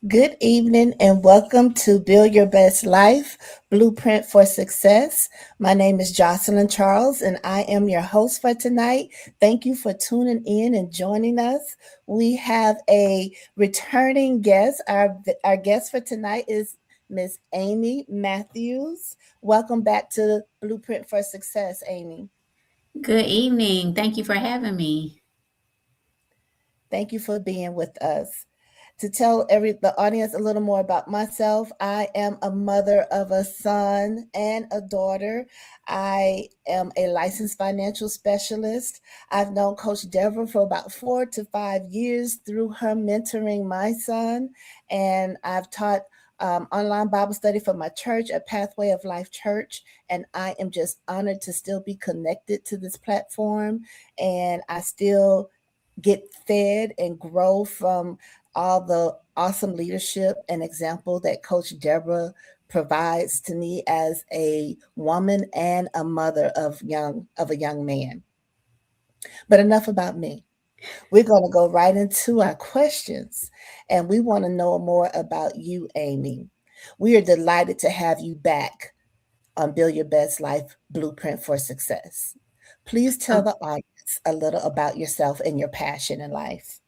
Good evening and welcome to Build Your Best Life, Blueprint for Success. My name is Jocelyn Charles and I am your host for tonight. Thank you for tuning in and joining us. We have a returning guest. Our guest for tonight is Miss Amye Mathews. Welcome back to Blueprint for Success, Amye. Good evening. Thank you for having me. Thank you for being with us. To tell the audience a little more about myself, I am a mother of a son and a daughter. I am a licensed financial specialist. I've known Coach Deborah for about 4 to 5 years through her mentoring my son, and I've taught online Bible study for my church, a Pathway of Life Church, and I am just honored to still be connected to this platform, and I still get fed and grow from all the awesome leadership and example that Coach Deborah provides to me as a woman and a mother of a young man. But enough about me. We're going to go right into our questions, and we want to know more about you, Amye. We are delighted to have you back on Build Your Best Life Blueprint for Success. Please tell Oh, the audience a little about yourself and your passion in life.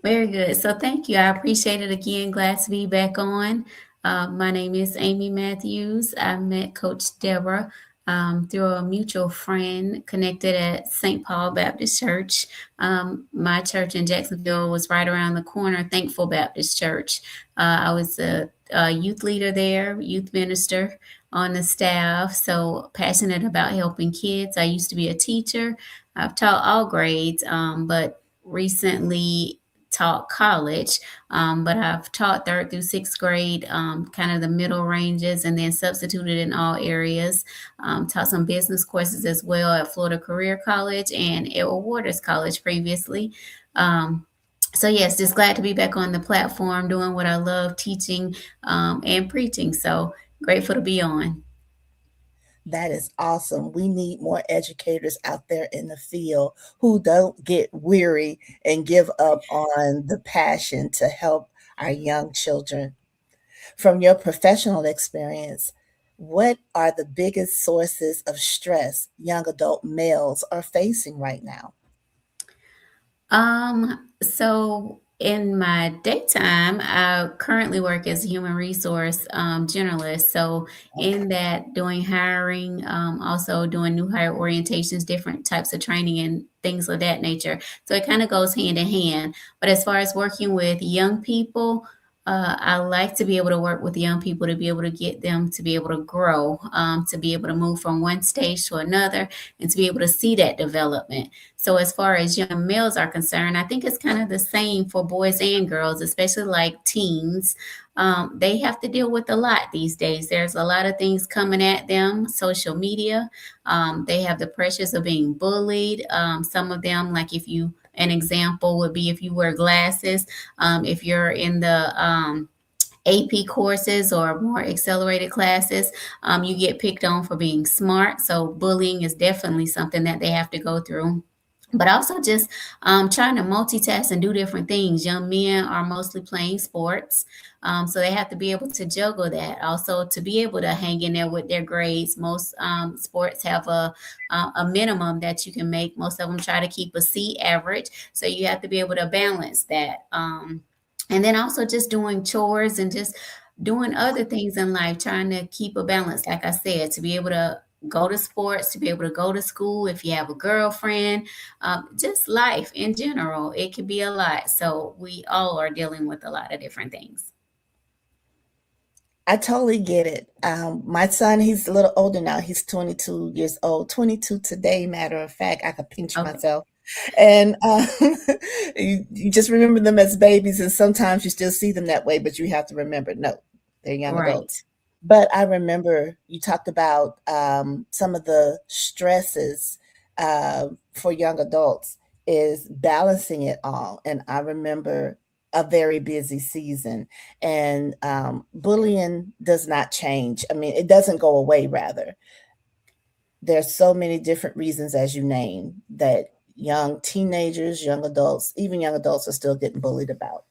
very good. So thank you. I appreciate it again. Glad to be back on. My name is Amye Mathews. I met Coach Deborah through a mutual friend connected at St. Paul Baptist Church. My church in Jacksonville was right around the corner, Thankful Baptist Church. I was a youth leader there, youth minister on the staff, so passionate about helping kids. I used to be a teacher. I've taught all grades, but recently taught college, but I've taught third through sixth grade, kind of the middle ranges, and then substituted in all areas. Taught some business courses as well at Florida Career College and Edward Waters College previously. So yes, just glad to be back on the platform doing what I love, teaching and preaching. So grateful to be on. That is awesome. We need more educators out there in the field who don't get weary and give up on the passion to help our young children. From your professional experience, what are the biggest sources of stress young adult males are facing right now? So in my daytime, I currently work as a human resource generalist. So in that, doing hiring, also doing new hire orientations, different types of training and things of that nature. So it kind of goes hand in hand. But as far as working with young people, I like to be able to work with young people to be able to get them to be able to grow, to be able to move from one stage to another, and to be able to see that development. So, as far as young males are concerned, I think it's kind of the same for boys and girls, especially like teens. They have to deal with a lot these days. There's a lot of things coming at them, social media. They have the pressures of being bullied. Some of them, like if you, an example would be if you wear glasses, if you're in the AP courses or more accelerated classes, you get picked on for being smart. So bullying is definitely something that they have to go through. But also just trying to multitask and do different things. Young men are mostly playing sports, so they have to be able to juggle that. Also, to be able to hang in there with their grades. Most sports have a minimum that you can make. Most of them try to keep a C average, so you have to be able to balance that. And then also just doing chores and just doing other things in life, trying to keep a balance, like I said, to be able to go to sports, to be able to go to school, if you have a girlfriend, just life in general. It can be a lot. So we all are dealing with a lot of different things. I totally get it. My son, he's a little older now. He's 22 years old, 22 today, matter of fact. I could pinch Okay. myself. And you just remember them as babies, and sometimes you still see them that way, but you have to remember, no, they're young adults. Right. But I remember you talked about some of the stresses for young adults is balancing it all. And I remember a very busy season, and bullying does not change. I mean, it doesn't go away, rather. There's so many different reasons, as you name, that young teenagers, young adults, even young adults are still getting bullied about.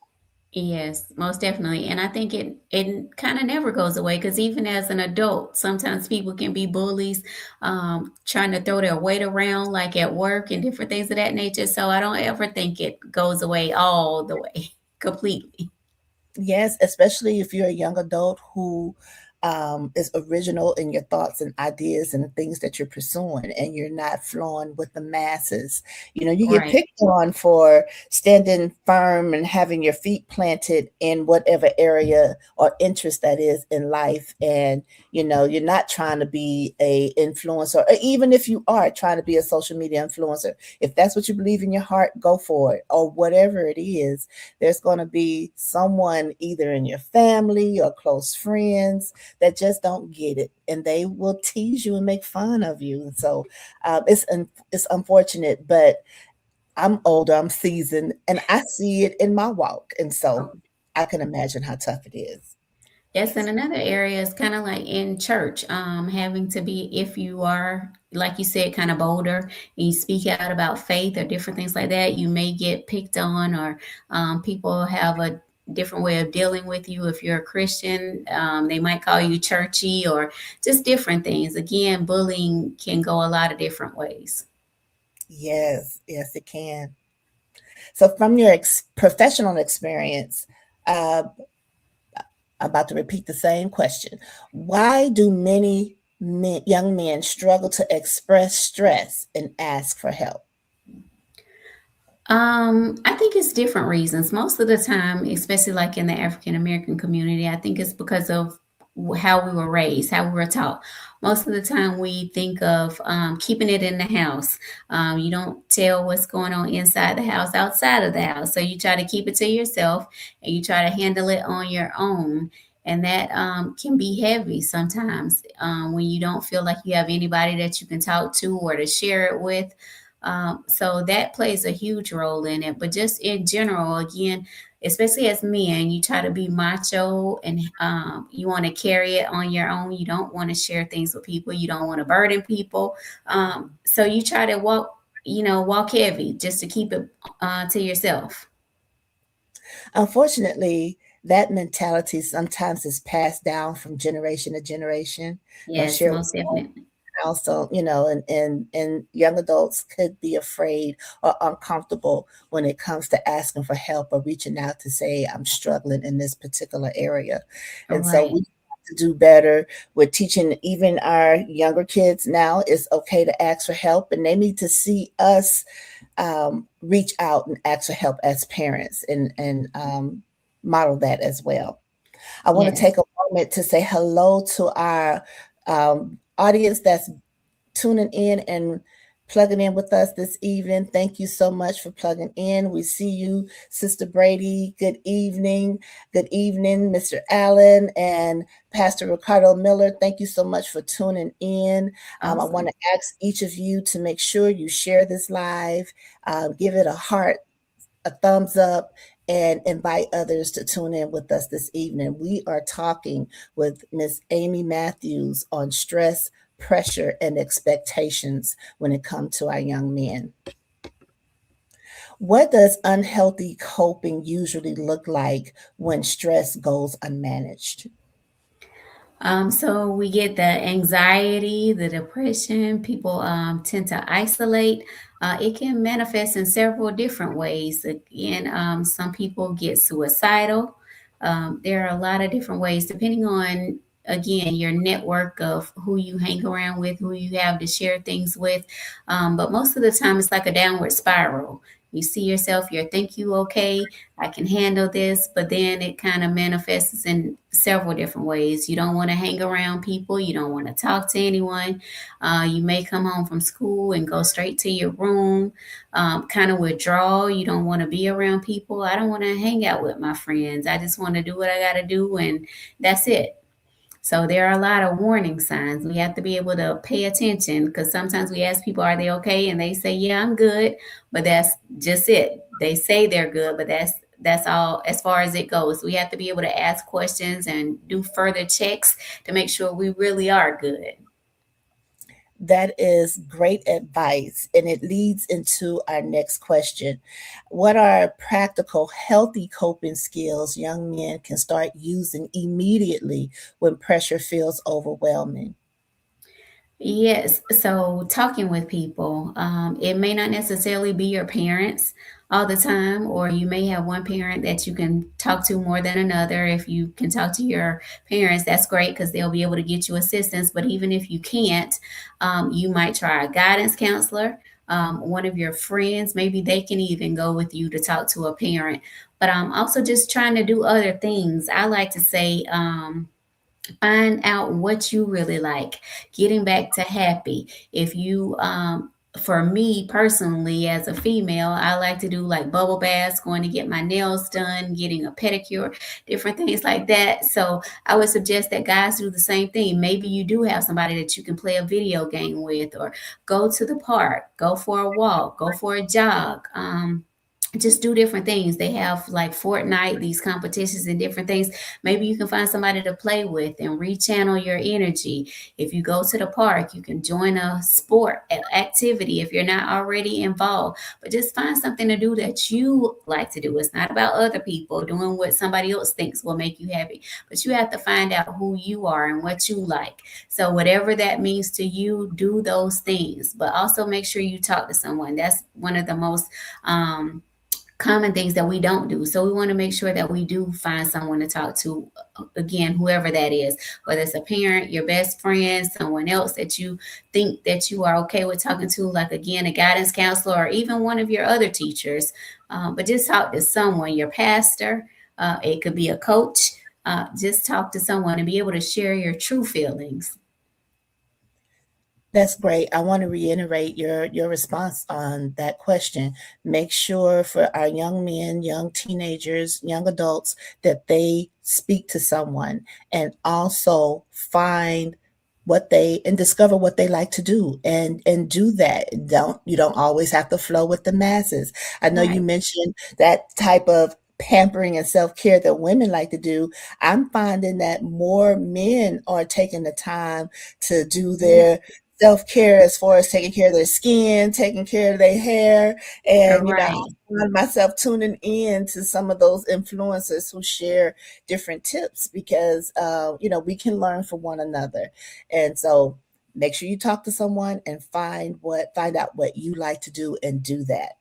Yes, most definitely. And I think it kind of never goes away because even as an adult, sometimes people can be bullies, trying to throw their weight around, like at work and different things of that nature. So I don't ever think it goes away all the way completely. Yes, especially if you're a young adult who is original in your thoughts and ideas and the things that you're pursuing, and you're not flowing with the masses. You know, you get Right. picked on for standing firm and having your feet planted in whatever area or interest that is in life. And, you know, you're not trying to be a influencer, or even if you are trying to be a social media influencer, if that's what you believe in your heart, go for it, or whatever it is. There's going to be someone either in your family or close friends that just don't get it, and they will tease you and make fun of you. And so it's unfortunate, but I'm older, I'm seasoned, and I see it in my walk, and so I can imagine how tough it is. Yes, and another area is kind of like in church, having to be, if you are, like you said, kind of bolder and you speak out about faith or different things like that, you may get picked on, or people have a different way of dealing with you. If you're a Christian, they might call you churchy or just different things. Again, bullying can go a lot of different ways. Yes, yes, it can. So from your professional experience, uh, I'm about to repeat the same question. Why do many young men struggle to express stress and ask for help? I think it's different reasons. Most of the time, especially like in the African American community, I think it's because of how we were raised, how we were taught. Most of the time, we think of keeping it in the house. You don't tell what's going on inside the house, outside of the house. So you try to keep it to yourself and you try to handle it on your own. And that can be heavy sometimes when you don't feel like you have anybody that you can talk to or to share it with. So that plays a huge role in it. But just in general, again, especially as men, you try to be macho and you want to carry it on your own. You don't want to share things with people. You don't want to burden people. So you try to walk, walk heavy just to keep it to yourself. Unfortunately, that mentality sometimes is passed down from generation to generation. Don't Yes, share it with most definitely. also, you know, and young adults could be afraid or uncomfortable when it comes to asking for help or reaching out to say, I'm struggling in this particular area. All And so we right. have to do better with teaching even our younger kids now it's okay to ask for help, and they need to see us reach out and ask for help as parents, and model that as well. I want to Yes. take a moment to say hello to our audience that's tuning in and plugging in with us this evening. Thank you so much for plugging in. We see you, Sister Brady. Good evening. Good evening, Mr. Allen and Pastor Ricardo Miller. Thank you so much for tuning in. I want Awesome. to ask each of you to make sure you share this live, give it a heart, a thumbs up, and invite others to tune in with us this evening. We are talking with Miss Amye Mathews on stress, pressure, and expectations when it comes to our young men. What does unhealthy coping usually look like when stress goes unmanaged? So we get the anxiety, the depression. People tend to isolate. It can manifest in several different ways. Again, some people get suicidal. There are a lot of different ways, depending on, again, your network of who you hang around with, who you have to share things with. But most of the time, it's like a downward spiral. You see yourself, you think you okay, I can handle this, but then it kind of manifests in several different ways. You don't want to hang around people, you don't want to talk to anyone. You may come home from school and go straight to your room, kind of withdraw. You don't want to be around people. I don't want to hang out with my friends. I just want to do what I got to do, and that's it. So there are a lot of warning signs. We have to be able to pay attention because sometimes we ask people, are they okay? And they say, yeah, I'm good. But that's just it. They say they're good, but that's all as far as it goes. We have to be able to ask questions and do further checks to make sure we really are good. That is great advice. And it leads into our next question. What are practical, healthy coping skills young men can start using immediately when pressure feels overwhelming? Yes. So talking with people, it may not necessarily be your parents all the time, or you may have one parent that you can talk to more than another. If you can talk to your parents, that's great because they'll be able to get you assistance. But even if you can't, you might try a guidance counselor, one of your friends, maybe they can even go with you to talk to a parent. But also just trying to do other things. I like to say, find out what you really like, getting back to happy. If you For me personally as a female, I like to do like bubble baths, going to get my nails done, getting a pedicure, different things like that. So I would suggest that guys do the same thing. Maybe you do have somebody that you can play a video game with, or go to the park, go for a walk, go for a jog. Just do different things. They have like Fortnite, these competitions and different things. Maybe you can find somebody to play with and rechannel your energy. If you go to the park, you can join a sport activity if you're not already involved. But just find something to do that you like to do. It's not about other people doing what somebody else thinks will make you happy, but you have to find out who you are and what you like. So whatever that means to you, do those things. But also make sure you talk to someone. That's one of the most common things that we don't do. So we want to make sure that we do find someone to talk to, again, whoever that is, whether it's a parent, your best friend, someone else that you think that you are okay with talking to, like again, a guidance counselor, or even one of your other teachers. But just talk to someone, your pastor, it could be a coach. Just talk to someone and be able to share your true feelings. That's great. I want to reiterate your response on that question. Make sure for our young men, young teenagers, young adults that they speak to someone, and also find what they and discover what they like to do, and do that. You don't always have to flow with the masses. I know you Right, mentioned that type of pampering and self-care that women like to do. I'm finding that more men are taking the time to do yeah, their self-care as far as taking care of their skin, taking care of their hair. And, I right. find myself tuning in to some of those influencers who share different tips because, we can learn from one another. And so make sure you talk to someone and find out what you like to do and do that.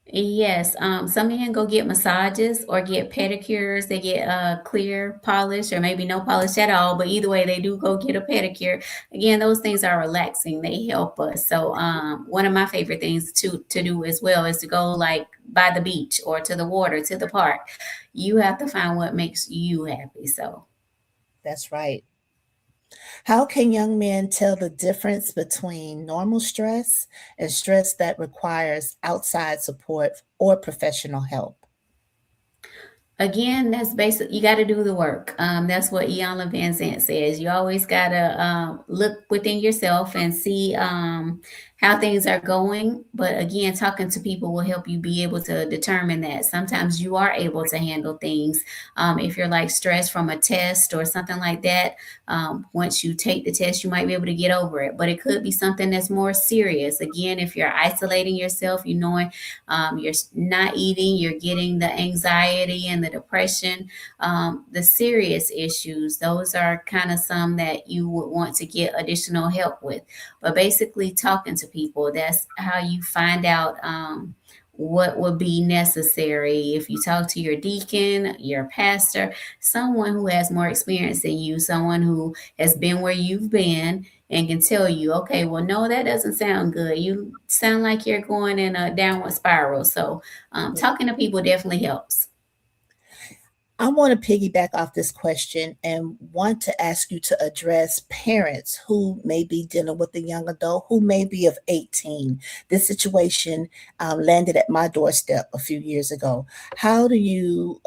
Yes, some men go get massages or get pedicures. They get clear polish or maybe no polish at all. But either way, they do go get a pedicure. Again, those things are relaxing. They help us. So one of my favorite things to do as well is to go like by the beach or to the water, to the park. You have to find what makes you happy. So That's right. How can young men tell the difference between normal stress and stress that requires outside support or professional help? again, that's basic. You got to do the work. That's what Iana Van Zant says. You always got to look within yourself and see how things are going. But again, talking to people will help you be able to determine that. Sometimes you are able to handle things. If you're like stressed from a test or something like that, once you take the test, you might be able to get over it. But it could be something that's more serious. Again, if you're isolating yourself, you knowing you're not eating, you're getting the anxiety and the depression, the serious issues. Those are kind of some that you would want to get additional help with. But basically, talking to people, that's how you find out. What would be necessary if you talk to your deacon, your pastor, someone who has more experience than you, someone who has been where you've been and can tell you, okay, well, no, that doesn't sound good. You sound like you're going in a downward spiral. So, talking to people definitely helps. I want to piggyback off this question and want to ask you to address parents who may be dealing with a young adult who may be of 18. This situation landed at my doorstep a few years ago. How do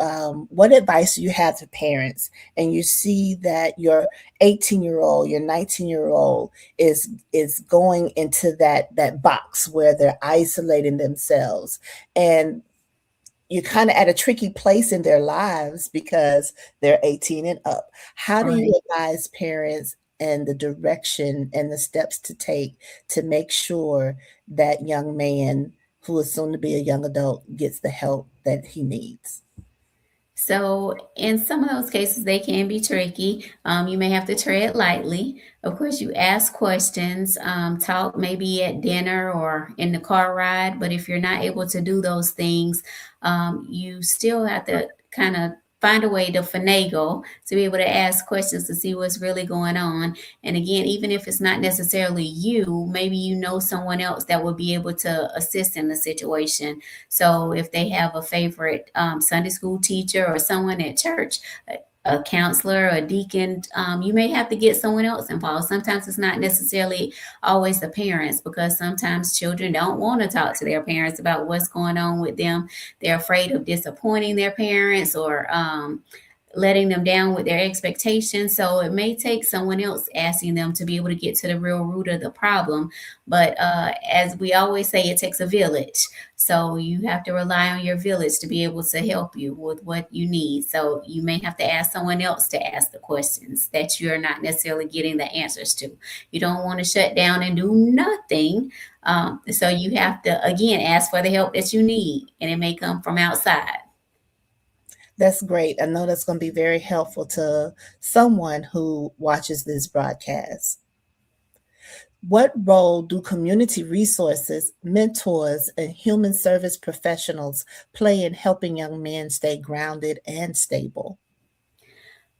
what advice do you have to parents and you see that your 18-year-old, your 19-year-old is going into that box where they're isolating themselves and you're kind of at a tricky place in their lives because they're 18 and up. How do Right. you advise parents and the direction and the steps to take to make sure that young man who is soon to be a young adult gets the help that he needs? So, in some of those cases, they can be tricky. You may have to tread lightly. Of course, you ask questions, talk maybe at dinner or in the car ride. But if you're not able to do those things, you still have to kind of find a way to finagle to be able to ask questions to see what's really going on. And again, even if it's not necessarily you, maybe you know someone else that would be able to assist in the situation. So if they have a favorite Sunday school teacher or someone at church, a counselor, a deacon, you may have to get someone else involved. Sometimes it's not necessarily always the parents because sometimes children don't want to talk to their parents about what's going on with them. They're afraid of disappointing their parents or letting them down with their expectations. So it may take someone else asking them to be able to get to the real root of the problem. But as we always say, it takes a village. So you have to rely on your village to be able to help you with what you need. So you may have to ask someone else to ask the questions that you're not necessarily getting the answers to. You don't want to shut down and do nothing. So you have to, again, ask for the help that you need, and it may come from outside. That's great. I know that's going to be very helpful to someone who watches this broadcast. What role do community resources, mentors, and human service professionals play in helping young men stay grounded and stable?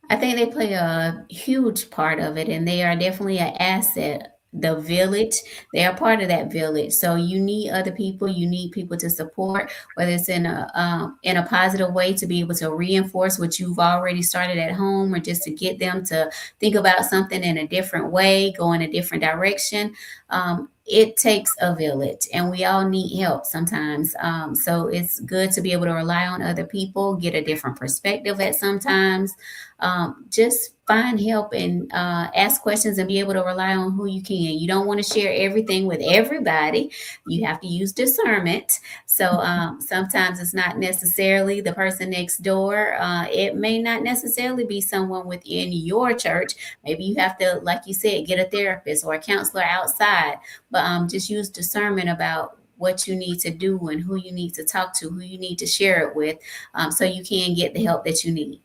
I think they play a huge part of it, and they are definitely an asset. The village, they are part of that village. So you need other people. You need people to support, whether it's in a positive way to be able to reinforce what you've already started at home, or just to get them to think about something in a different way, go in a different direction. It takes a village, and we all need help sometimes. So it's good to be able to rely on other people, get a different perspective at sometimes, just find help and ask questions and be able to rely on who you can. You don't want to share everything with everybody. You have to use discernment. So sometimes it's not necessarily the person next door. It may not necessarily be someone within your church. Maybe you have to, like you said, get a therapist or a counselor outside. But just use discernment about what you need to do and who you need to talk to, who you need to share it with, so you can get the help that you need.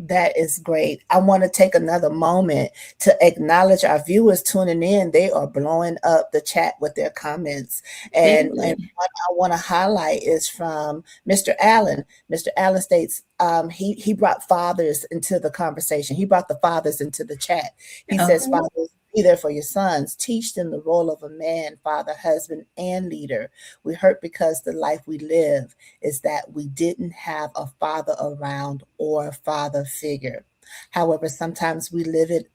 That is great. I want to take another moment to acknowledge our viewers tuning in. They are blowing up the chat with their comments. And Good. what I want to highlight is from Mr. Allen. Mr. Allen states he brought fathers into the conversation. He brought the fathers into the chat. He says, Okay. fathers, be there for your sons. Teach them the role of a man, father, husband, and leader. We hurt because the life we live is that we didn't have a father around or a father figure. However, sometimes we live it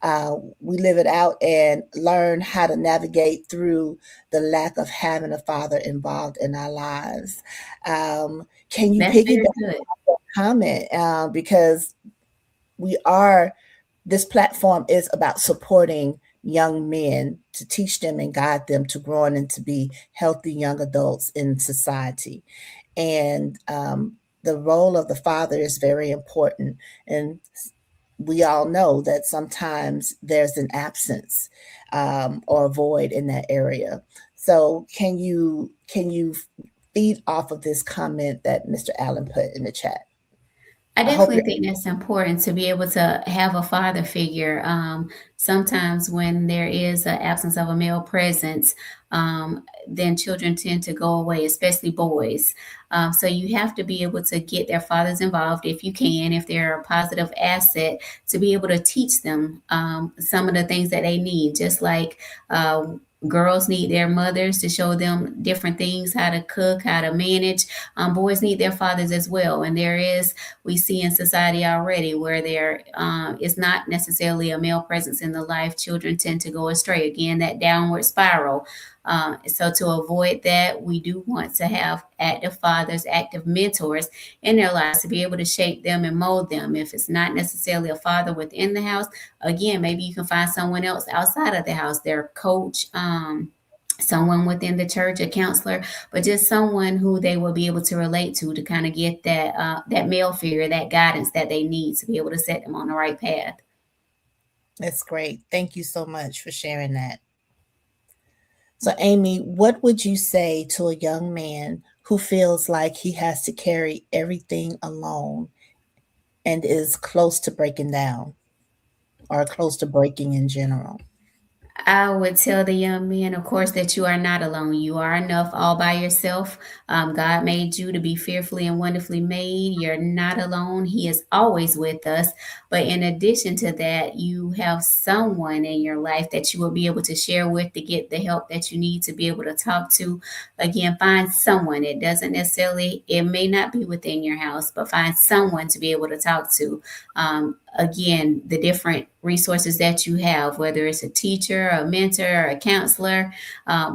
out and learn how to navigate through the lack of having a father involved in our lives. Can you That's piggyback very good. on that comment? Because we are this platform is about supporting young men to teach them and guide them to growing and to be healthy young adults in society. And the role of the father is very important. And we all know that sometimes there's an absence or a void in that area. So can you feed off of this comment that Mr. Allen put in the chat? I I hope definitely you're. think that's important to be able to have a father figure. Sometimes when there is an absence of a male presence, then children tend to go away, especially boys. So you have to be able to get their fathers involved if you can, if they're a positive asset, to be able to teach them some of the things that they need, just like girls need their mothers to show them different things, how to cook, how to manage. Boys need their fathers as well. And there is, we see in society already where there is not necessarily a male presence in the life, children tend to go astray. Again, that downward spiral. So to avoid that, we do want to have active fathers, active mentors in their lives to be able to shape them and mold them. If it's not necessarily a father within the house, again, maybe you can find someone else outside of the house, their coach, someone within the church, a counselor, but just someone who they will be able to relate to kind of get that male figure, that guidance that they need to be able to set them on the right path. That's great. Thank you so much for sharing that. So, Amy, what would you say to a young man who feels like he has to carry everything alone and is close to breaking down or close to breaking in general? I would tell the young men, of course, that you are not alone. You are enough all by yourself. God made you to be fearfully and wonderfully made. You're not alone. He is always with us. But in addition to that, you have someone in your life that you will be able to share with to get the help that you need to be able to talk to. Again, find someone. It doesn't necessarily, it may not be within your house, but find someone to be able to talk to. Again, the different resources that you have, whether it's a teacher, a mentor, a counselor,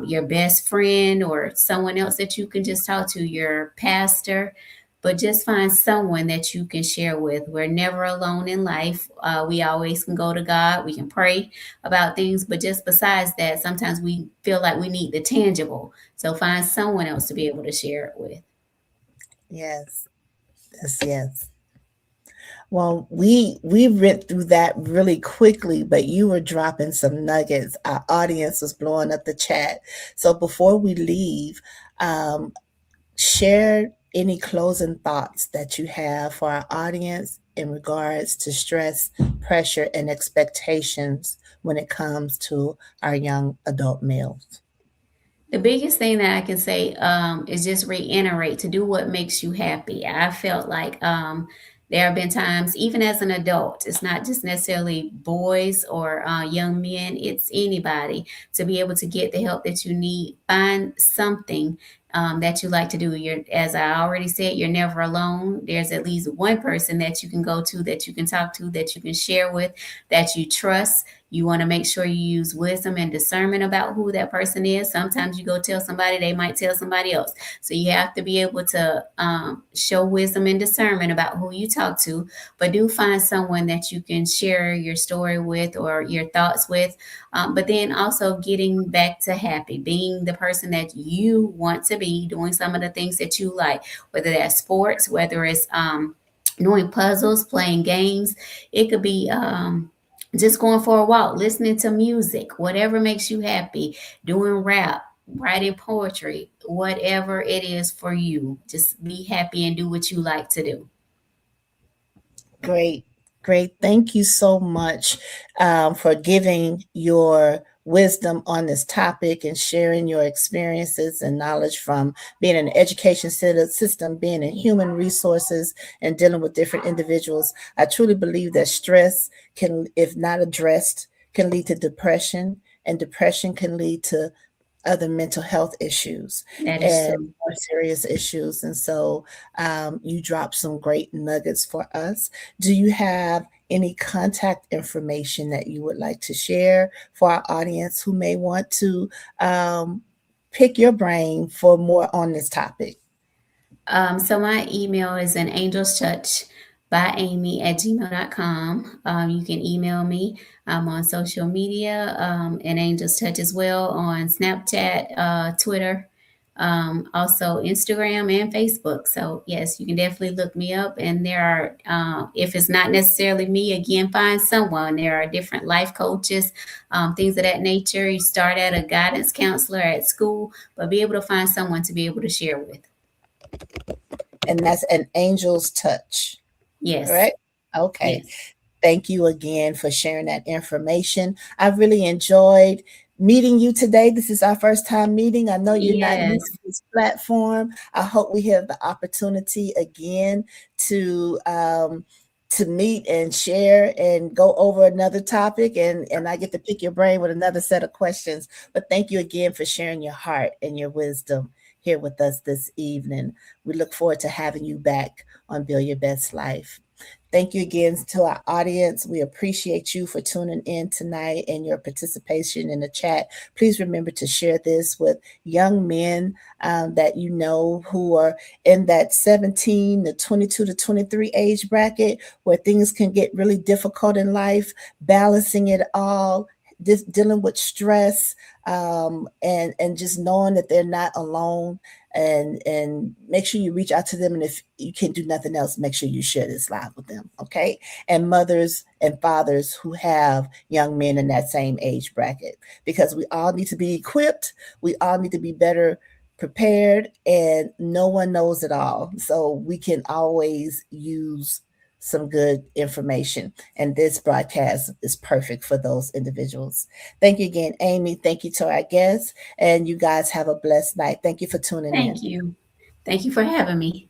your best friend, or someone else that you can just talk to, your pastor. But just find someone that you can share with. We're never alone in life. We always can go to God. We can pray about things. But just besides that, sometimes we feel like we need the tangible. So find someone else to be able to share it with. Yes, yes, yes. Well, we went through that really quickly, but you were dropping some nuggets. Our audience was blowing up the chat. So before we leave, um, share any closing thoughts that you have for our audience in regards to stress, pressure, and expectations when it comes to our young adult males. The biggest thing that I can say is just reiterate to do what makes you happy. I felt like there have been times, even as an adult, it's not just necessarily boys or young men, it's anybody to be able to get the help that you need. Find something that you like to do. As I already said, you're never alone. There's at least one person that you can go to, that you can talk to, that you can share with, that you trust. You want to make sure you use wisdom and discernment about who that person is. Sometimes you go tell somebody, they might tell somebody else. So you have to be able to show wisdom and discernment about who you talk to, but do find someone that you can share your story with or your thoughts with. But then also getting back to happy, being the person that you want to be, doing some of the things that you like, whether that's sports, whether it's doing puzzles, playing games. It could be just going for a walk, listening to music, whatever makes you happy, doing rap, writing poetry, whatever it is for you. Just be happy and do what you like to do. Great, great. Thank you so much for giving your wisdom on this topic and sharing your experiences and knowledge from being in the education system, being in human resources, and dealing with different individuals. I truly believe that stress can, if not addressed, can lead to depression, and depression can lead to other mental health issues That is and true. more serious issues. And so you dropped some great nuggets for us. Do you have any contact information that you would like to share for our audience who may want to pick your brain for more on this topic? So my email is an angel's touch by Amy at gmail.com. You can email me. I'm on social media, and Angel's Touch as well on Snapchat, Twitter, also Instagram and Facebook. So yes, you can definitely look me up. And there are, if it's not necessarily me, again, find someone. There are different life coaches, things of that nature. You start at a guidance counselor at school, but be able to find someone to be able to share with. And that's an angel's touch, Yes. correct? Okay. Yes. Thank you again for sharing that information. I really enjoyed meeting you today. This is our first time meeting. I know you're not new to Yes. this platform. I hope we have the opportunity again to um, to meet and share and go over another topic, and I get to pick your brain with another set of questions. But thank you again for sharing your heart and your wisdom here with us this evening. We look forward to having you back on Build Your Best Life. Thank you again to our audience. We appreciate you for tuning in tonight and your participation in the chat. Please remember to share this with young men that you know who are in that 17 to 22 to 23 age bracket where things can get really difficult in life, balancing it all, dealing with stress, and just knowing that they're not alone, and make sure you reach out to them, and if you can do nothing else, make sure you share this live with them, okay? And mothers and fathers who have young men in that same age bracket, because we all need to be equipped, we all need to be better prepared, and no one knows it all, so we can always use some good information, and this broadcast is perfect for those individuals. Thank you again, Amy. Thank you to our guests, and you guys have a blessed night. Thank you for tuning in. Thank you. Thank you for having me.